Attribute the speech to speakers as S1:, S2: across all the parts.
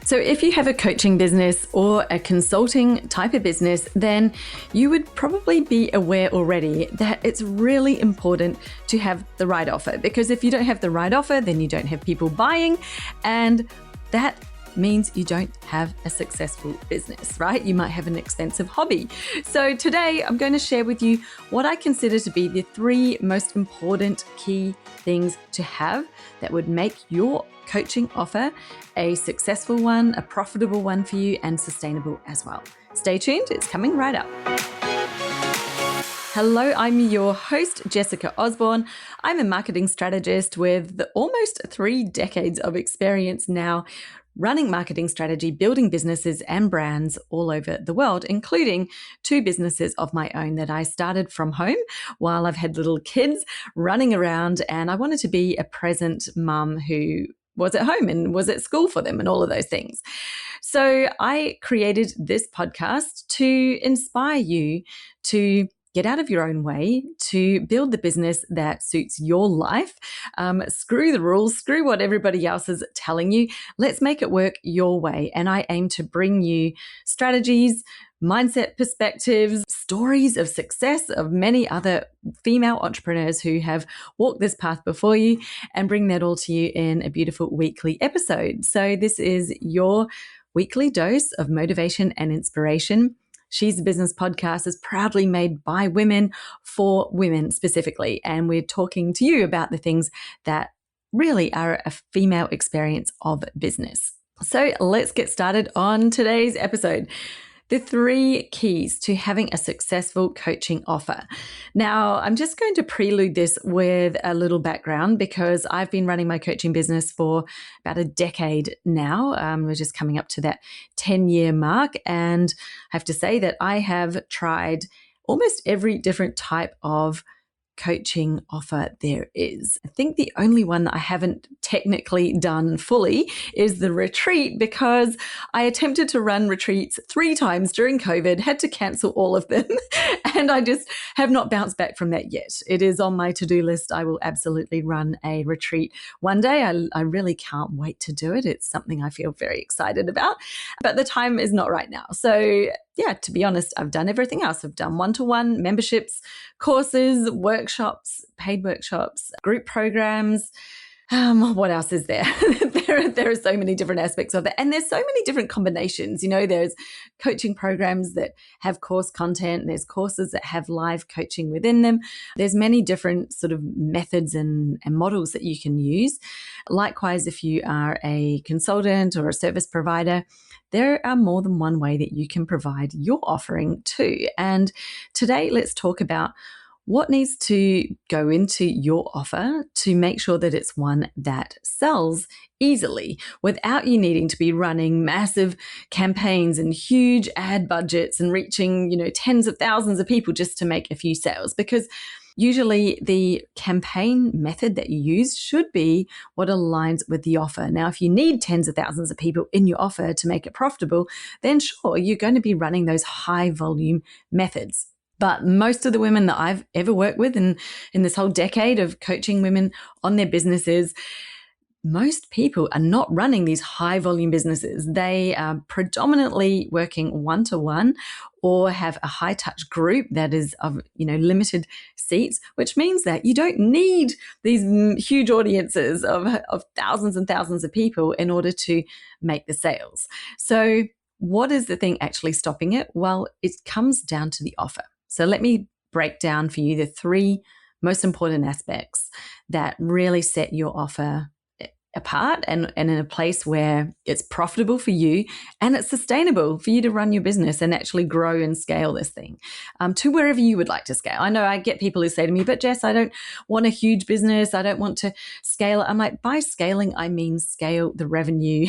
S1: So if you have a coaching business or a consulting type of business, then you would probably be aware already that it's really important to have the right offer, because if you don't have the right offer, then you don't have people buying, and that means you don't have a successful business, right? You might have an expensive hobby. So today I'm going to share with you what I consider to be the 3 most important key things to have that would make your coaching offer a successful one, a profitable one for you, and sustainable as well. Stay tuned, it's coming right up. Hello, I'm your host, Jessica Osborne. I'm a marketing strategist with almost 3 decades of experience now running marketing strategy, building businesses and brands all over the world, including 2 businesses of my own that I started from home while I've had little kids running around, and I wanted to be a present mum who was at home and was at school for them and all of those things. So I created this podcast to inspire you to get out of your own way, to build the business that suits your life. Screw the rules, screw what everybody else is telling you. Let's make it work your way. And I aim to bring you strategies, mindset perspectives, stories of success of many other female entrepreneurs who have walked this path before you, and bring that all to you in a beautiful weekly episode. So this is your weekly dose of motivation and inspiration. She's a Business podcast is proudly made by women for women specifically. And we're talking to you about the things that really are a female experience of business. So let's get started on today's episode. The 3 keys to having a successful coaching offer. Now, I'm just going to prelude this with a little background because I've been running my coaching business for about a decade now. We're just coming up to that 10-year mark. And I have to say that I have tried almost every different type of coaching offer there is. I think the only one that I haven't technically done fully is the retreat, because I attempted to run retreats 3 times during COVID, had to cancel all of them, and I just have not bounced back from that yet. It is on my to-do list. I will absolutely run a retreat one day. I really can't wait to do it. It's something I feel very excited about, but the time is not right now. So yeah, to be honest, I've done everything else. I've done one-to-one memberships, courses, workshops, paid workshops, group programs. What else is there? There are so many different aspects of it. And there's so many different combinations. You know, there's coaching programs that have course content. There's courses that have live coaching within them. There's many different sort of methods and models that you can use. Likewise, if you are a consultant or a service provider, there are more than one way that you can provide your offering too. And today, let's talk about what needs to go into your offer to make sure that it's one that sells easily without you needing to be running massive campaigns and huge ad budgets and reaching, tens of thousands of people just to make a few sales. Because usually the campaign method that you use should be what aligns with the offer. Now, if you need tens of thousands of people in your offer to make it profitable, then sure, you're going to be running those high volume methods. But most of the women that I've ever worked with in this whole decade of coaching women on their businesses, most people are not running these high volume businesses. They are predominantly working one-to-one or have a high touch group that is of, limited seats, which means that you don't need these huge audiences of thousands and thousands of people in order to make the sales. So what is the thing actually stopping it? Well, it comes down to the offer. So let me break down for you the 3 most important aspects that really set your offer apart and in a place where it's profitable for you and it's sustainable for you to run your business and actually grow and scale this thing to wherever you would like to scale. I know I get people who say to me, but Jess, I don't want a huge business. I don't want to scale it. I'm like, by scaling, I mean scale the revenue,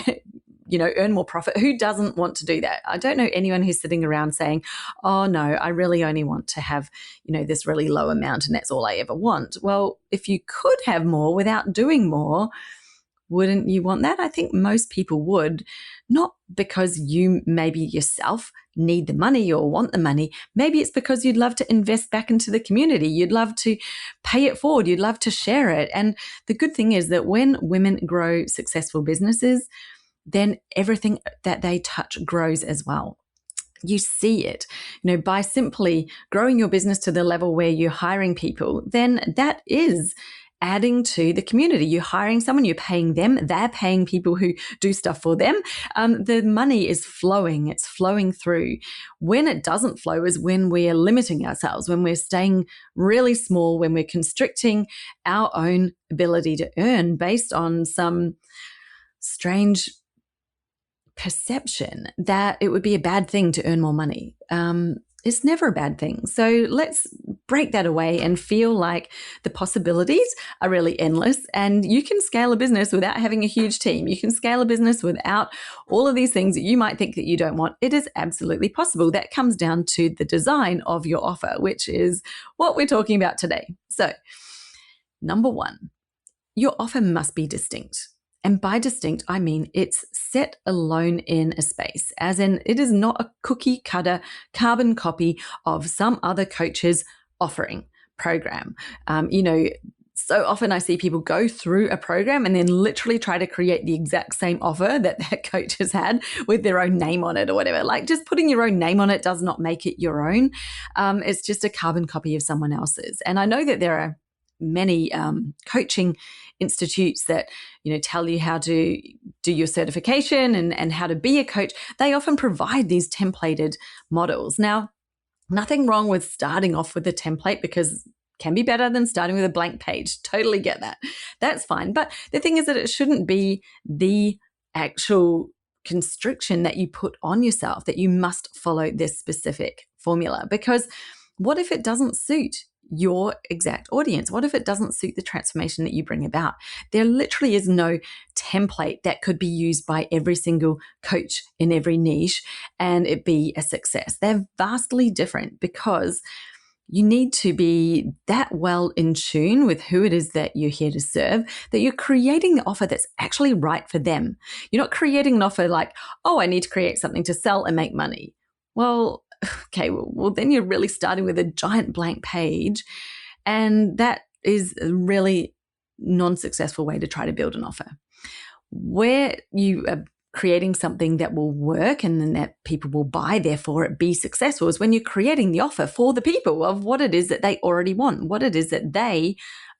S1: earn more profit. Who doesn't want to do that? I don't know anyone who's sitting around saying, oh no, I really only want to have, this really low amount and that's all I ever want. Well, if you could have more without doing more, wouldn't you want that? I think most people would, not because you maybe yourself need the money or want the money. Maybe it's because you'd love to invest back into the community. You'd love to pay it forward. You'd love to share it. And the good thing is that when women grow successful businesses, then everything that they touch grows as well. You see it, by simply growing your business to the level where you're hiring people, then that is adding to the community. You're hiring someone, you're paying them, they're paying people who do stuff for them. The money is flowing, it's flowing through. When it doesn't flow is when we're limiting ourselves, when we're staying really small, when we're constricting our own ability to earn based on some strange perception that it would be a bad thing to earn more money. It's never a bad thing. So let's break that away and feel like the possibilities are really endless, and you can scale a business without having a huge team. You can scale a business without all of these things that you might think that you don't want. It is absolutely possible. That comes down to the design of your offer, which is what we're talking about today. So, number one, your offer must be distinct. And by distinct, I mean it's set alone in a space, as in it is not a cookie cutter carbon copy of some other coach's offering program. So often I see people go through a program and then literally try to create the exact same offer that that coach has had with their own name on it or whatever. Like, just putting your own name on it does not make it your own. It's just a carbon copy of someone else's. And I know that there are many coaching institutes that tell you how to do your certification and how to be a coach. They often provide these templated models. Now, nothing wrong with starting off with a template, because can be better than starting with a blank page. Totally get that. That's fine. But the thing is that it shouldn't be the actual constriction that you put on yourself, that you must follow this specific formula. Because what if it doesn't suit your exact audience? What if it doesn't suit the transformation that you bring about? There literally is no template that could be used by every single coach in every niche and it be a success. They're vastly different, because you need to be that well in tune with who it is that you're here to serve, that you're creating the offer that's actually right for them. You're not creating an offer like, oh, I need to create something to sell and make money. Well, okay, well, then you're really starting with a giant blank page, and that is a really non-successful way to try to build an offer. Where you are creating something that will work and then that people will buy, therefore it be successful, is when you're creating the offer for the people of what it is that they already want, what it is that they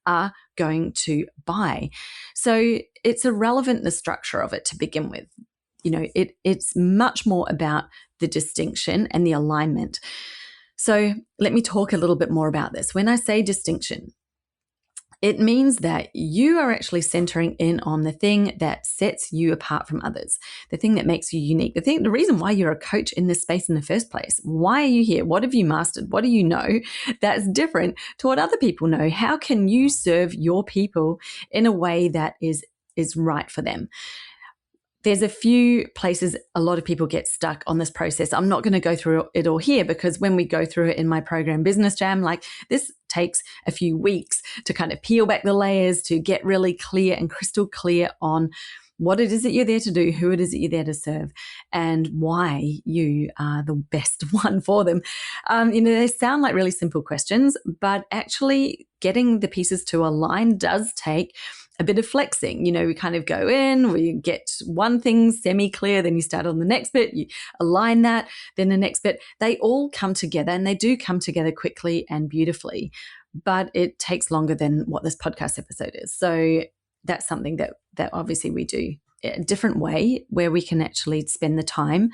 S1: are going to buy. So it's irrelevant, the structure of it to begin with. It's much more about the distinction and the alignment. So let me talk a little bit more about this. When I say distinction, it means that you are actually centering in on the thing that sets you apart from others, the thing that makes you unique, the reason why you're a coach in this space in the first place. Why are you here? What have you mastered? What do you know that's different to what other people know? How can you serve your people in a way that is right for them? There's a few places a lot of people get stuck on this process. I'm not going to go through it all here, because when we go through it in my program Business Jam, like, this takes a few weeks to kind of peel back the layers, to get really clear and crystal clear on what it is that you're there to do, who it is that you're there to serve, and why you are the best one for them. They sound like really simple questions, but actually getting the pieces to align does take a bit of flexing. We kind of go in, we get one thing semi-clear, then you start on the next bit, you align that, then the next bit. They all come together, and they do come together quickly and beautifully, but it takes longer than what this podcast episode is. So that's something that obviously we do a different way, where we can actually spend the time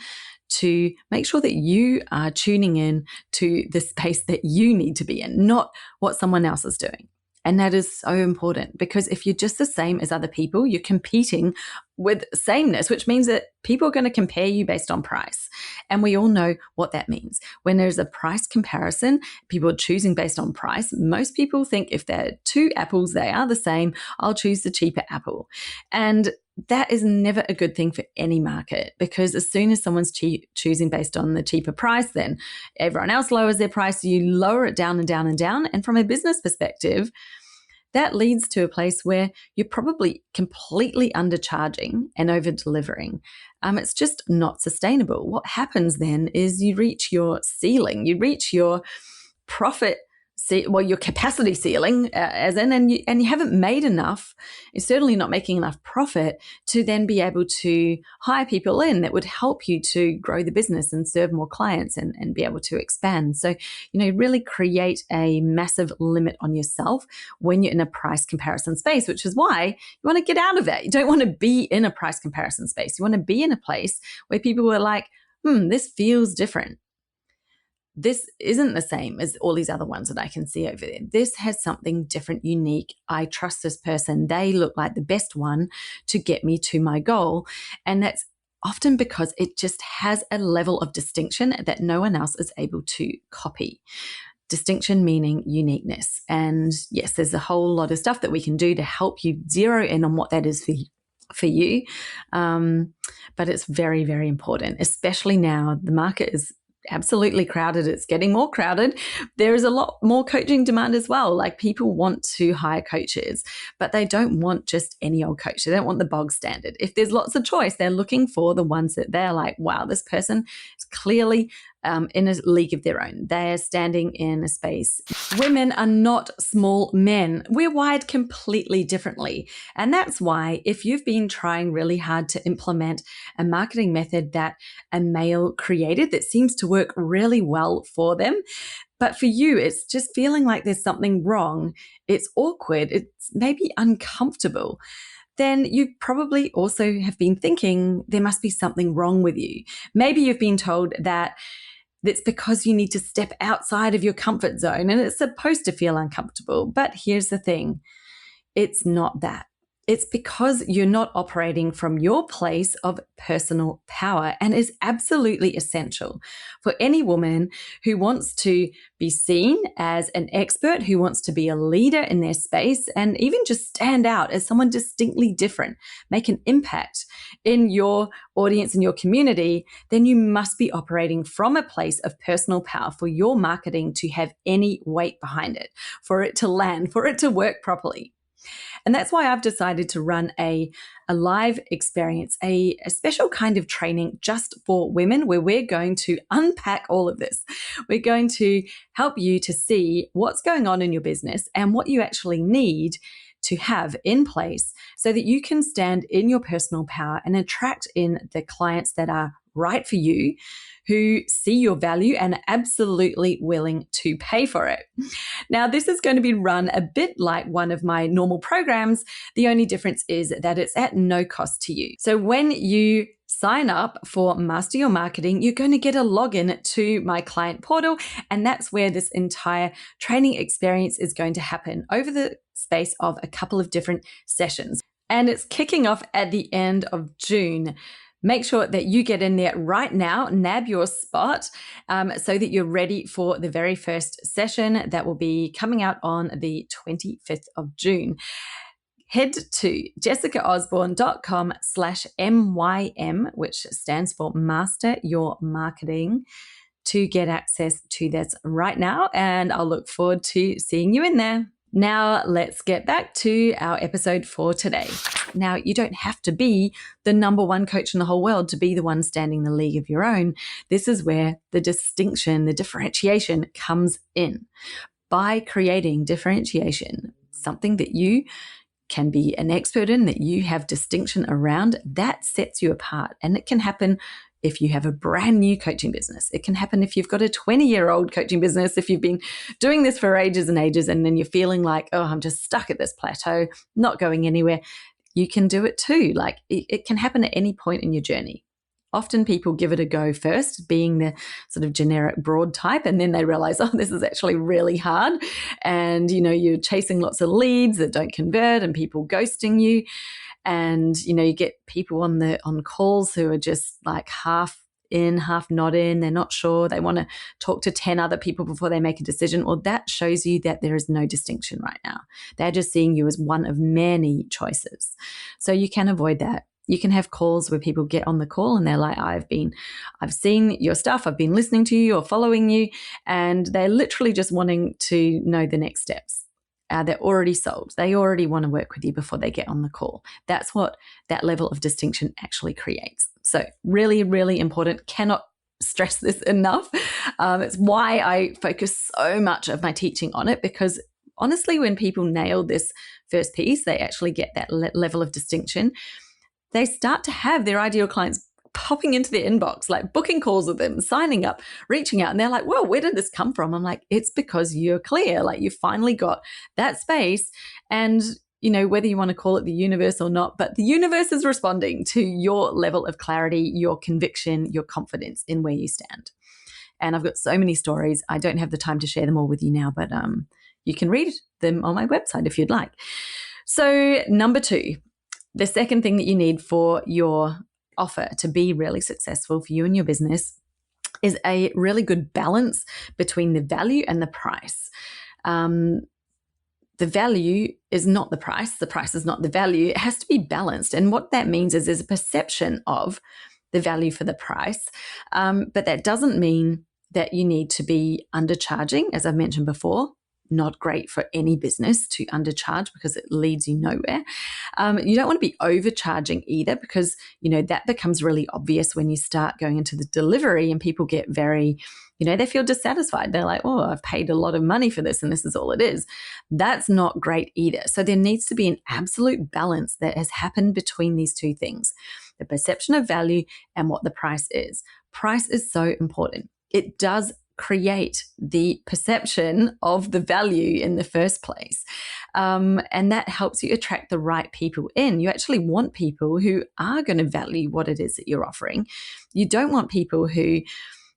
S1: to make sure that you are tuning in to the space that you need to be in, not what someone else is doing. And that is so important, because if you're just the same as other people, you're competing with sameness, which means that people are going to compare you based on price. And we all know what that means. When there's a price comparison, people are choosing based on price. Most people think if they're two apples, they are the same, I'll choose the cheaper apple. And that is never a good thing for any market, because as soon as someone's choosing based on the cheaper price, then everyone else lowers their price. You lower it down and down and down. And from a business perspective, that leads to a place where you're probably completely undercharging and over-delivering. It's just not sustainable. What happens then is you reach your ceiling, you reach your profit your capacity ceiling, and you haven't made enough. You're certainly not making enough profit to then be able to hire people in that would help you to grow the business and serve more clients and be able to expand. So, really create a massive limit on yourself when you're in a price comparison space, which is why you want to get out of that. You don't want to be in a price comparison space. You want to be in a place where people are like, this feels different. This isn't the same as all these other ones that I can see over there. This has something different, unique. I trust this person. They look like the best one to get me to my goal. And that's often because it just has a level of distinction that no one else is able to copy. Distinction meaning uniqueness. And yes, there's a whole lot of stuff that we can do to help you zero in on what that is for you. But it's very, very important, especially now. The market is absolutely crowded. It's getting more crowded. There is a lot more coaching demand as well. Like, people want to hire coaches, but they don't want just any old coach. They don't want the bog standard. If there's lots of choice, they're looking for the ones that they're like, wow, this person is clearly in a league of their own. They're standing in a space. Women are not small men. We're wired completely differently. And that's why if you've been trying really hard to implement a marketing method that a male created that seems to work really well for them, but for you, it's just feeling like there's something wrong, it's awkward, it's maybe uncomfortable, then you probably also have been thinking there must be something wrong with you. Maybe you've been told that it's because you need to step outside of your comfort zone and it's supposed to feel uncomfortable. But here's the thing, it's not that. It's because you're not operating from your place of personal power, and is absolutely essential for any woman who wants to be seen as an expert, who wants to be a leader in their space, and even just stand out as someone distinctly different, make an impact in your audience and your community. Then you must be operating from a place of personal power for your marketing to have any weight behind it, for it to land, for it to work properly. And that's why I've decided to run a live experience, a special kind of training just for women, where we're going to unpack all of this. We're going to help you to see what's going on in your business and what you actually need to have in place so that you can stand in your personal power and attract in the clients that are right for you, who see your value and are absolutely willing to pay for it. Now, this is going to be run a bit like one of my normal programs. The only difference is that it's at no cost to you. So when you sign up for Master Your Marketing, you're going to get a login to my client portal, and that's where this entire training experience is going to happen over the space of a couple of different sessions. And it's kicking off at the end of June. Make sure that you get in there right now, nab your spot, so that you're ready for the very first session that will be coming out on the 25th of June. Head to jessicaosborne.com/MYM, which stands for Master Your Marketing, to get access to this right now. And I'll look forward to seeing you in there. Now, let's get back to our episode for today. Now, you don't have to be the number one coach in the whole world to be the one standing in the league of your own. This is where the distinction, the differentiation comes in. By creating differentiation, something that you can be an expert in, that you have distinction around, that sets you apart. And it can happen if you have a brand new coaching business. It can happen if you've got a 20-year-old coaching business, if you've been doing this for ages and ages, and then you're feeling like, oh, I'm just stuck at this plateau, not going anywhere. You can do it too. Like, it can happen at any point in your journey. Often people give it a go first, being the sort of generic broad type, and then they realize, oh, this is actually really hard. And, you're chasing lots of leads that don't convert and people ghosting you. And, you get people on calls who are just like half in, half not in. They're not sure. They want to talk to 10 other people before they make a decision. Well, that shows you that there is no distinction right now. They're just seeing you as one of many choices. So you can avoid that. You can have calls where people get on the call and they're like, I've seen your stuff, I've been listening to you or following you, and they're literally just wanting to know the next steps. They're already sold. They already want to work with you before they get on the call. That's what that level of distinction actually creates. So really, really important. Cannot stress this enough. It's why I focus so much of my teaching on it, because honestly, when people nail this first piece, they actually get that level of distinction. They start to have their ideal clients popping into their inbox, like booking calls with them, signing up, reaching out. And they're like, whoa, where did this come from? I'm like, it's because you're clear. Like, you finally got that space. And, you know, whether you want to call it the universe or not, but the universe is responding to your level of clarity, your conviction, your confidence in where you stand. And I've got so many stories. I don't have the time to share them all with you now, but you can read them on my website if you'd like. So number 2, the second thing that you need for your offer to be really successful for you and your business is a really good balance between the value and the price. The value is not the price is not the value. It has to be balanced. And what that means is there's a perception of the value for the price, but that doesn't mean that you need to be undercharging, as I've mentioned before. Not great for any business to undercharge because it leads you nowhere. You don't want to be overcharging either, because, you know, that becomes really obvious when you start going into the delivery and people get very, you know, they feel dissatisfied. They're like, oh, I've paid a lot of money for this and this is all it is. That's not great either. So there needs to be an absolute balance that has happened between these two things, the perception of value and what the price is. Price is so important. It does create the perception of the value in the first place. And that helps you attract the right people in. You actually want people who are going to value what it is that you're offering. You don't want people who,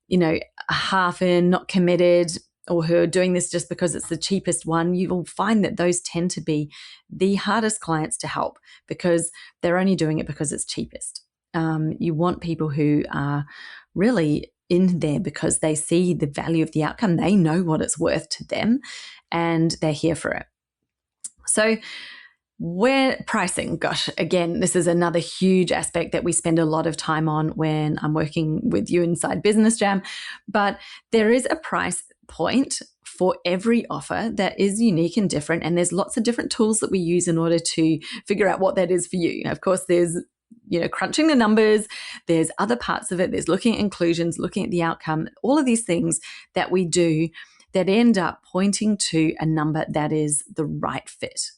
S1: you know, are half in, not committed, or who are doing this just because it's the cheapest one. You will find that those tend to be the hardest clients to help because they're only doing it because it's cheapest. You want people who are really in there because they see the value of the outcome. They know what it's worth to them and they're here for it. So where pricing, gosh, again, this is another huge aspect that we spend a lot of time on when I'm working with you inside Business Jam. But there is a price point for every offer that is unique and different. And there's lots of different tools that we use in order to figure out what that is for you. Now, of course, there's, you know, crunching the numbers, there's other parts of it, there's looking at inclusions, looking at the outcome, all of these things that we do that end up pointing to a number that is the right fit.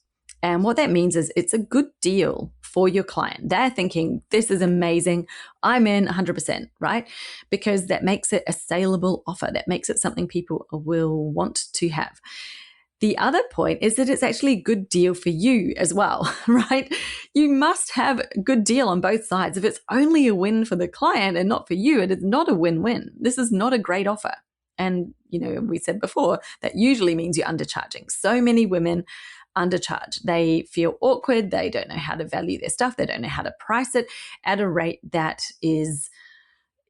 S1: And what that means is it's a good deal for your client. They're thinking, this is amazing, I'm in 100%, right? Because that makes it a saleable offer. That makes it something people will want to have. The other point is that it's actually a good deal for you as well, right? You must have a good deal on both sides. If it's only a win for the client and not for you, it is not a win-win. This is not a great offer. And, you know, we said before, that usually means you're undercharging. So many women undercharge. They feel awkward. They don't know how to value their stuff. They don't know how to price it at a rate that is,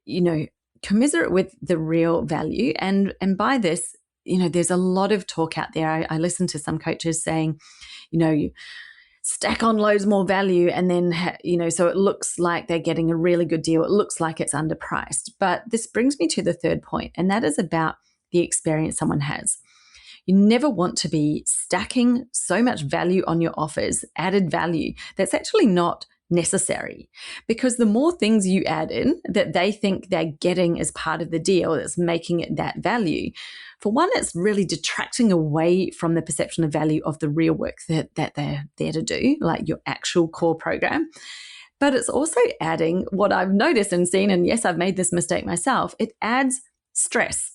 S1: you know, commensurate with the real value. And by this, you know, there's a lot of talk out there. I listen to some coaches saying, you know, you stack on loads more value and then, you know, so it looks like they're getting a really good deal. It looks like it's underpriced. But this brings me to the third point, and that is about the experience someone has. You never want to be stacking so much value on your offers, added value, that's actually not necessary, because the more things you add in that they think they're getting as part of the deal that's making it that value, for one, it's really detracting away from the perception of value of the real work that they're there to do, like your actual core program. But it's also adding what I've noticed and seen, and yes, I've made this mistake myself, it adds stress.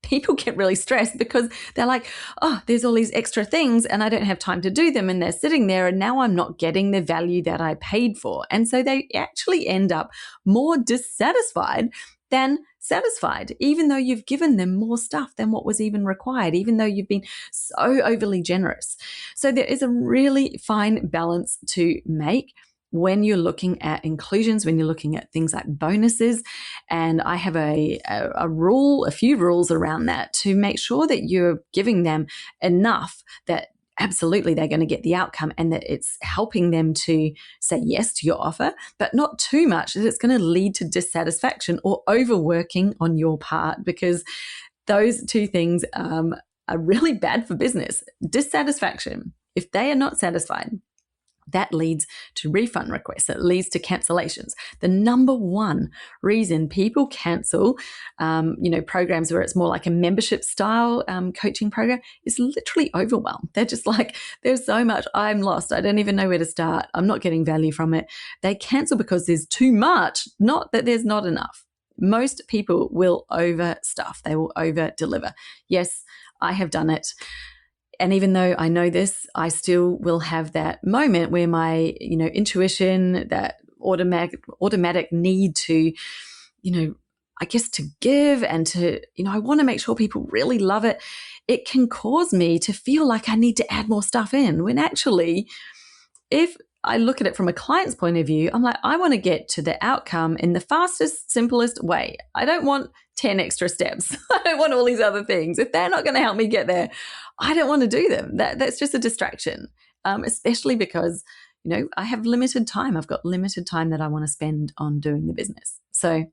S1: People get really stressed because they're like, oh, there's all these extra things and I don't have time to do them. And they're sitting there and now I'm not getting the value that I paid for. And so they actually end up more dissatisfied than satisfied, even though you've given them more stuff than what was even required, even though you've been so overly generous. So there is a really fine balance to make when you're looking at inclusions, when you're looking at things like bonuses. And I have a few rules around that to make sure that you're giving them enough that absolutely they're going to get the outcome and that it's helping them to say yes to your offer, but not too much that it's going to lead to dissatisfaction or overworking on your part, because those two things are really bad for business. Dissatisfaction, if they are not satisfied, That leads to refund requests. It leads to cancellations. The number one reason people cancel, programs where it's more like a membership style coaching program is literally overwhelm. They're just like, there's so much. I'm lost. I don't even know where to start. I'm not getting value from it. They cancel because there's too much, not that there's not enough. Most people will overstuff. They will over deliver. Yes, I have done it. And even though I know this, I still will have that moment where my, intuition, that automatic need to, I guess to give and to, I want to make sure people really love it. It can cause me to feel like I need to add more stuff in, when actually, if I look at it from a client's point of view, I'm like, I want to get to the outcome in the fastest, simplest way. I don't want 10 extra steps. I don't want all these other things. If they're not going to help me get there, I don't want to do them. That's just a distraction, especially because, I have limited time. I've got limited time that I want to spend on doing the business. So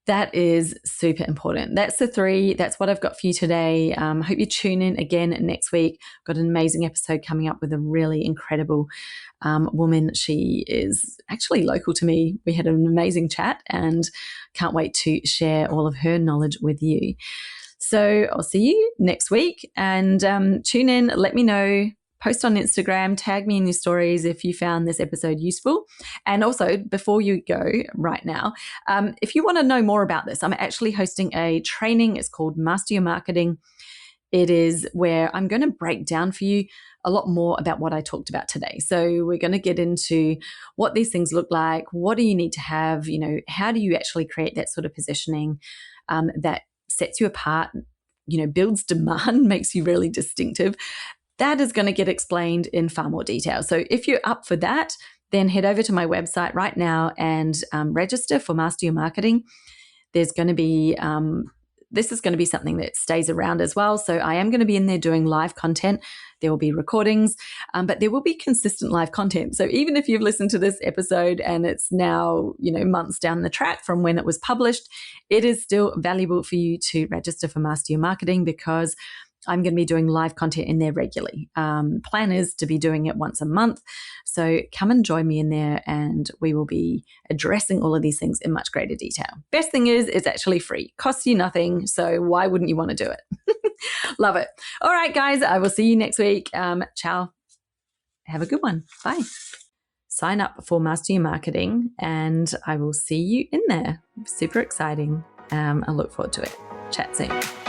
S1: that is super important. That's the 3. That's what I've got for you today. Hope you tune in again next week. Got an amazing episode coming up with a really incredible woman. She is actually local to me. We had an amazing chat and can't wait to share all of her knowledge with you. So I'll see you next week, and tune in. Let me know. Post on Instagram, tag me in your stories if you found this episode useful. And also, before you go right now, if you want to know more about this, I'm actually hosting a training. It's called Master Your Marketing. It is where I'm going to break down for you a lot more about what I talked about today. So we're going to get into what these things look like. What do you need to have? How do you actually create that sort of positioning that sets you apart, builds demand, makes you really distinctive. That is going to get explained in far more detail. So if you're up for that, then head over to my website right now and register for Master Your Marketing. There's going to be, this is going to be something that stays around as well. So I am going to be in there doing live content. There will be recordings, but there will be consistent live content. So even if you've listened to this episode and it's now, months down the track from when it was published, it is still valuable for you to register for Master Your Marketing, because I'm going to be doing live content in there regularly. Plan is to be doing it once a month. So come and join me in there, and we will be addressing all of these things in much greater detail. Best thing is, it's actually free. Costs you nothing. So why wouldn't you want to do it? Love it. All right, guys, I will see you next week. Ciao. Have a good one. Bye. Sign up for Master Your Marketing, and I will see you in there. Super exciting. I look forward to it. Chat soon.